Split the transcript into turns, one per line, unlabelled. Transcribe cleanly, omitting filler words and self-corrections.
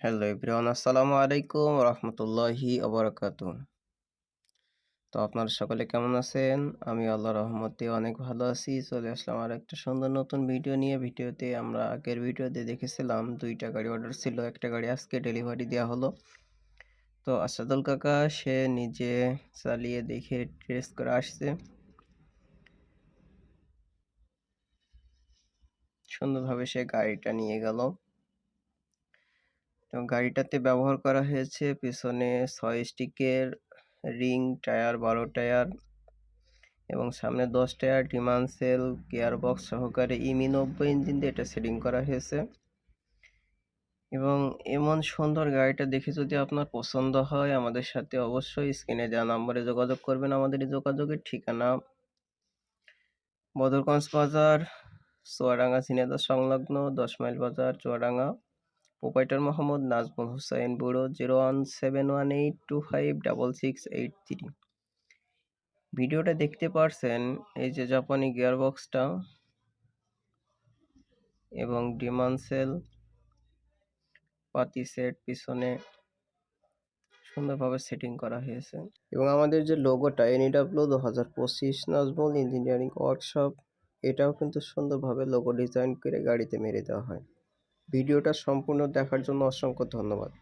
Hello everyone, আসসালামু আলাইকুম রহমতুল্লাহি ওবরাকাতু। তো আপনারা সকলে কেমন আছেন? আমি আল্লাহর রহমতে অনেক ভালো আছি। চলে আসলাম আর একটা সুন্দর নতুন ভিডিও নিয়ে। ভিডিওতে আমরা আগের ভিডিওতে দেখেছিলাম ২টা গাড়ি অর্ডার ছিল। একটা গাড়ি আজকে ডেলিভারি দেওয়া হলো। তো আসাদুল কাকা সে নিজে চালিয়ে দেখে টেস্ট করে আসছে। সুন্দরভাবে সে গাড়িটা নিয়ে গেল। তো গাড়িটাতে ব্যবহার করা হয়েছে পেছনে ৬ স্টিকের রিং টায়ার, ১২ টায়ার এবং সামনে ১০ টায়ার ডিমান্সেল গিয়ারবক্স সহকারে ইমি ৯০ ইঞ্জিন দিয়ে এটা সেটিং করা হয়েছে। এবং এমন সুন্দর গাড়িটা দেখে যদি আপনার পছন্দ হয় আমাদের সাথে অবশ্যই স্ক্রিনে দেওয়া নম্বরে যোগাযোগ করবেন। আমাদের এই যোগাযোগের ঠিকানা বদরগঞ্জ বাজার, চুয়াডাঙ্গা ঝিনাইদহ সংলগ্ন ১০ মাইল বাজার, চুয়াডাঙ্গা। প্রোপাইটার মোহাম্মদ নাজমুল হুসাইন বুড়ো, 01718256683। ভিডিওটা দেখতে পারছেন, এই যে জাপানি গিয়ারবক্সটা এবং ডিমান্সেল পাতি সেট পিছনে সুন্দরভাবে সেটিং করা হয়েছে। এবং আমাদের যে লোগোটা NEW 2025 নাজমুল ইঞ্জিনিয়ারিং ওয়ার্কশপ, এটাও কিন্তু সুন্দরভাবে লোগো ডিজাইন করে গাড়িতে মেরে দেওয়া হয়। ভিডিওটা সম্পূর্ণ দেখার জন্য অসংখ্য ধন্যবাদ।